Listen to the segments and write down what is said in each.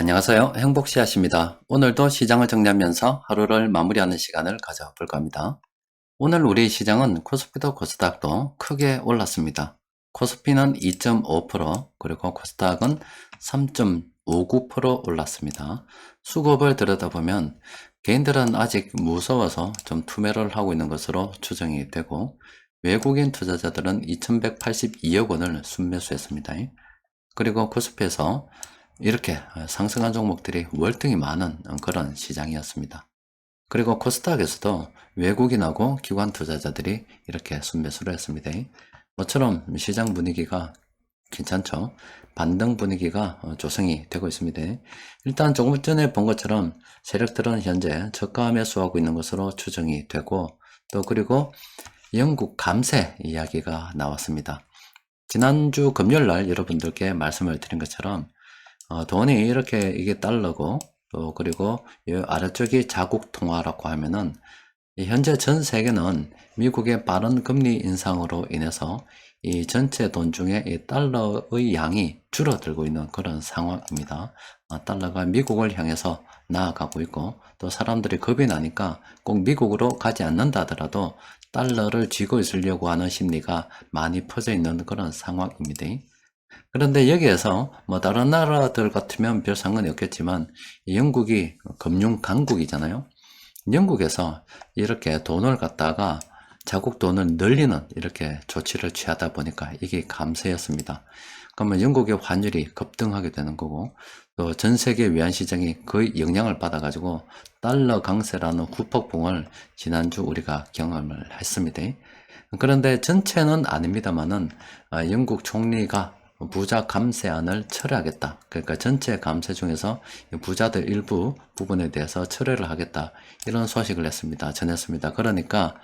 안녕하세요. 행복씨앗입니다. 오늘도 시장을 정리하면서 하루를 마무리하는 시간을 가져볼까 합니다. 오늘 우리 시장은 코스피도 코스닥도 크게 올랐습니다. 코스피는 2.5%, 그리고 코스닥은 3.59% 올랐습니다. 수급을 들여다보면 개인들은 아직 무서워서 좀 투매를 하고 있는 것으로 추정이 되고, 외국인 투자자들은 2182억 원을 순매수했습니다. 그리고 코스피에서 이렇게 상승한 종목들이 월등히 많은 그런 시장이었습니다. 그리고 코스닥에서도 외국인하고 기관 투자자들이 이렇게 순매수를 했습니다. 모처럼 시장 분위기가 괜찮죠? 반등 분위기가 조성이 되고 있습니다. 일단 조금 전에 본 것처럼 세력들은 현재 저가 매수하고 있는 것으로 추정이 되고, 또 그리고 영국 감세 이야기가 나왔습니다. 지난주 금요일날 여러분들께 말씀을 드린 것처럼 돈이 이렇게 이게 달러고, 또 그리고 이 아래쪽이 자국 통화라고 하면은 현재 전 세계는 미국의 빠른 금리 인상으로 인해서 이 전체 돈 중에 이 달러의 양이 줄어들고 있는 그런 상황입니다. 달러가 미국을 향해서 나아가고 있고, 또 사람들이 겁이 나니까 꼭 미국으로 가지 않는다 하더라도 달러를 쥐고 있으려고 하는 심리가 많이 퍼져 있는 그런 상황입니다. 그런데 여기에서 뭐 다른 나라들 같으면 별 상관이 없겠지만, 영국이 금융 강국이잖아요. 영국에서 이렇게 돈을 갖다가 자국 돈을 늘리는 이렇게 조치를 취하다 보니까 이게 감세였습니다. 그러면 영국의 환율이 급등하게 되는 거고, 또 전 세계 외환 시장이 거의 영향을 받아가지고 달러 강세라는 후폭풍을 지난주 우리가 경험을 했습니다. 그런데 전체는 아닙니다만은 영국 총리가 부자 감세안을 철회하겠다. 그러니까 전체 감세 중에서 부자들 일부 부분에 대해서 철회를 하겠다. 이런 소식을 전했습니다. 그러니까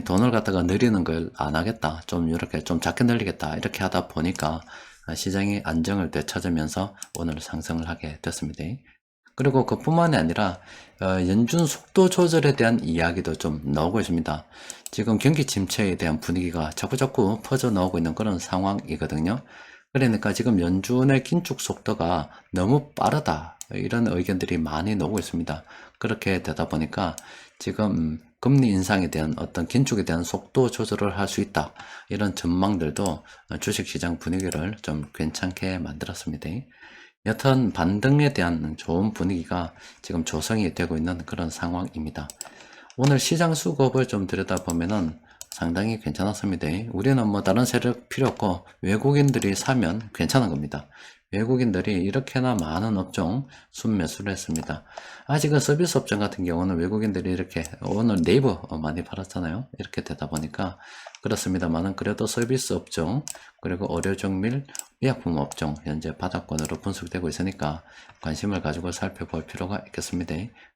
돈을 갖다가 늘리는 걸 안 하겠다. 좀 이렇게 좀 작게 늘리겠다. 이렇게 하다 보니까 시장이 안정을 되찾으면서 오늘 상승을 하게 됐습니다. 그리고 그뿐만이 아니라 연준 속도 조절에 대한 이야기도 좀 나오고 있습니다. 지금 경기 침체에 대한 분위기가 자꾸자꾸 퍼져 나오고 있는 그런 상황이거든요. 그러니까 지금 연준의 긴축 속도가 너무 빠르다, 이런 의견들이 많이 나오고 있습니다. 그렇게 되다 보니까 지금 금리 인상에 대한 어떤 긴축에 대한 속도 조절을 할 수 있다, 이런 전망들도 주식시장 분위기를 좀 괜찮게 만들었습니다. 여튼 반등에 대한 좋은 분위기가 지금 조성이 되고 있는 그런 상황입니다. 오늘 시장 수급을 좀 들여다보면은 상당히 괜찮았습니다. 우리는 뭐 다른 세력 필요 없고 외국인들이 사면 괜찮은 겁니다. 외국인들이 이렇게나 많은 업종 순매수를 했습니다. 아직은 서비스 업종 같은 경우는 외국인들이 이렇게, 오늘 네이버 많이 팔았잖아요. 이렇게 되다 보니까 그렇습니다만은, 그래도 서비스 업종, 그리고 의료정밀 의약품 업종 현재 바닥권으로 분석되고 있으니까 관심을 가지고 살펴볼 필요가 있겠습니다.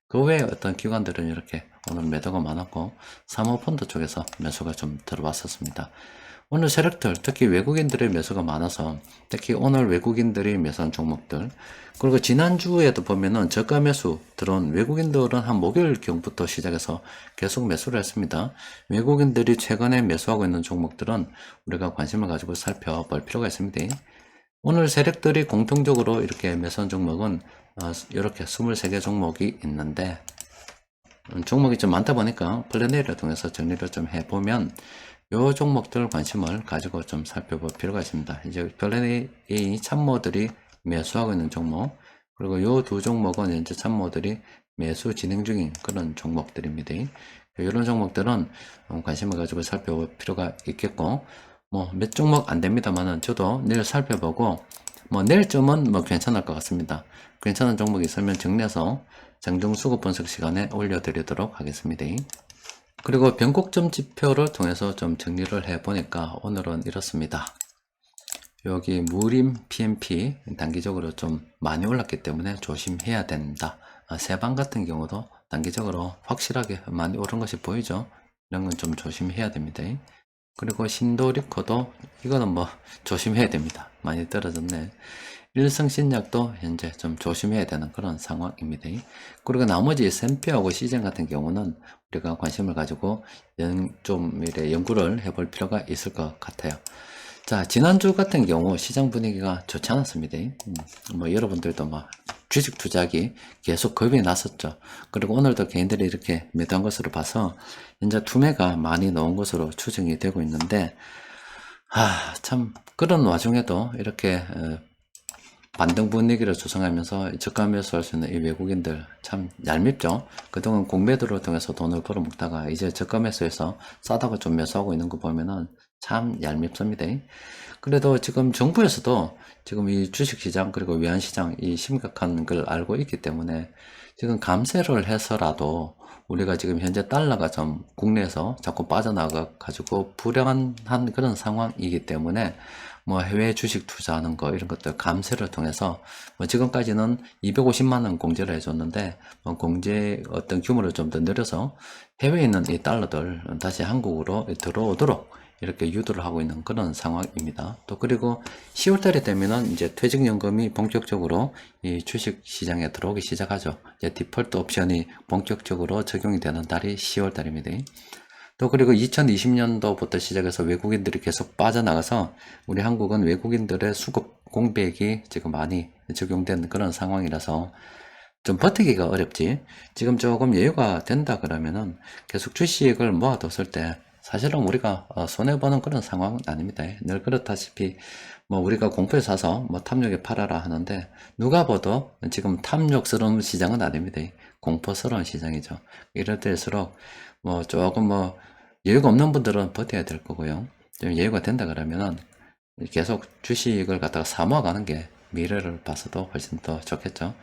그 외에 어떤 기관들은 이렇게 오늘 매도가 많았고, 사모펀드 쪽에서 매수가 좀 들어왔었습니다. 오늘 세력들, 특히 외국인들의 매수가 많아서, 특히 오늘 외국인들이 매수한 종목들, 그리고 지난주에도 보면은 저가 매수 들어온 외국인들은 한 목요일경부터 시작해서 계속 매수를 했습니다. 외국인들이 최근에 매수하고 있는 종목들은 우리가 관심을 가지고 살펴볼 필요가 있습니다. 오늘 세력들이 공통적으로 이렇게 매수한 종목은 이렇게 23개 종목이 있는데, 종목이 좀 많다 보니까 플래너를 통해서 정리를 좀 해보면 요 종목들 관심을 가지고 좀 살펴볼 필요가 있습니다. 이제 플래너의 참모들이 매수하고 있는 종목, 그리고 요 두 종목은 현재 참모들이 매수 진행 중인 그런 종목들입니다. 이런 종목들은 관심을 가지고 살펴볼 필요가 있겠고, 뭐 몇 종목 안 됩니다만은 저도 내일 살펴보고, 뭐 내일쯤은 뭐 괜찮을 것 같습니다. 괜찮은 종목이 있으면 정리해서 장중수급 분석 시간에 올려드리도록 하겠습니다. 그리고 변곡점 지표를 통해서 좀 정리를 해보니까 오늘은 이렇습니다. 여기 무림 PMP 단기적으로 좀 많이 올랐기 때문에 조심해야 된다. 세방 같은 경우도 단기적으로 확실하게 많이 오른 것이 보이죠. 이런 건 좀 조심해야 됩니다. 그리고 신도리코도 이거는 뭐 조심해야 됩니다. 많이 떨어졌네. 일성신약도 현재 좀 조심해야 되는 그런 상황입니다. 그리고 나머지 샘피하고 시젠 같은 경우는 우리가 관심을 가지고 좀 이래 연구를 해볼 필요가 있을 것 같아요. 자, 지난주 같은 경우 시장 분위기가 좋지 않았습니다. 뭐 여러분들도 막 주식 투자하기 계속 겁이 났었죠. 그리고 오늘도 개인들이 이렇게 매도한 것으로 봐서 현재 투매가 많이 넣은 것으로 추정이 되고 있는데, 참 그런 와중에도 이렇게 반등 분위기를 조성하면서 저가 매수할 수 있는 이 외국인들 참 얄밉죠. 그동안 공매도를 통해서 돈을 벌어먹다가 이제 저가 매수해서 싸다고 좀 매수하고 있는 거 보면은 참 얄밉습니다. 그래도 지금 정부에서도 지금 이 주식시장 그리고 외환시장 이 심각한 걸 알고 있기 때문에 지금 감세를 해서라도 우리가 지금 현재 달러가 좀 국내에서 자꾸 빠져나가 가지고 불안한 그런 상황이기 때문에 뭐 해외 주식 투자하는 거 이런 것들 감세를 통해서 뭐 지금까지는 250만 원 공제를 해줬는데 뭐 공제 어떤 규모를 좀 더 늘려서 해외에 있는 이 달러들 다시 한국으로 들어오도록 이렇게 유도를 하고 있는 그런 상황입니다. 또 그리고 10월달이 되면은 이제 퇴직연금이 본격적으로 이 주식 시장에 들어오기 시작하죠. 이제 디폴트 옵션이 본격적으로 적용이 되는 달이 10월달입니다. 또 그리고 2020년도부터 시작해서 외국인들이 계속 빠져나가서 우리 한국은 외국인들의 수급 공백이 지금 많이 적용된 그런 상황이라서 좀 버티기가 어렵지. 지금 조금 여유가 된다 그러면은 계속 주식을 모아뒀을 때 사실은 우리가 손해보는 그런 상황은 아닙니다. 늘 그렇다시피 뭐 우리가 공포에 사서 뭐 탐욕에 팔아라 하는데 누가 봐도 지금 탐욕스러운 시장은 아닙니다. 공포스러운 시장이죠. 이럴 때일수록 뭐 조금 뭐 여유가 없는 분들은 버텨야 될 거고요. 좀 여유가 된다 그러면은 계속 주식을 갖다가 사모아가는 게 미래를 봐서도 훨씬 더 좋겠죠.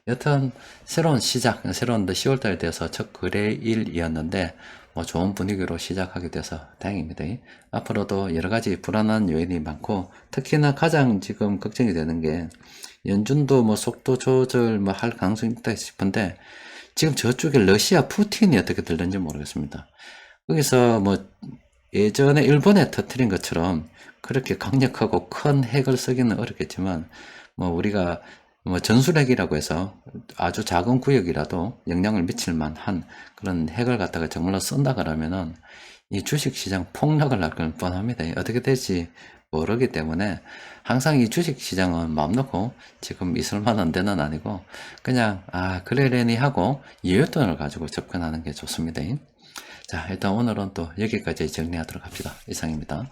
여튼 새로운 시작, 새로운 10월달에 대해서 첫 거래일이었는데 뭐 좋은 분위기로 시작하게 돼서 다행입니다. 앞으로도 여러 가지 불안한 요인이 많고 특히나 가장 지금 걱정이 되는 게 연준도 뭐 속도 조절 뭐 할 가능성이 있다 싶은데 지금 저쪽에 러시아 푸틴이 어떻게 들는지 모르겠습니다. 거기서 뭐 예전에 일본에 터뜨린 것처럼 그렇게 강력하고 큰 핵을 쓰기는 어렵겠지만 뭐 우리가 뭐 전술핵이라고 해서 아주 작은 구역이라도 영향을 미칠 만한 그런 핵을 갖다가 정말로 쓴다 그러면은 이 주식시장 폭락을 할 건 뻔합니다. 어떻게 될지 모르기 때문에 항상 이 주식시장은 마음 놓고 지금 있을 만한 데는 아니고 그냥 그러려니 하고 여윳돈을 가지고 접근하는 게 좋습니다. 자, 일단 오늘은 또 여기까지 정리하도록 합시다. 이상입니다.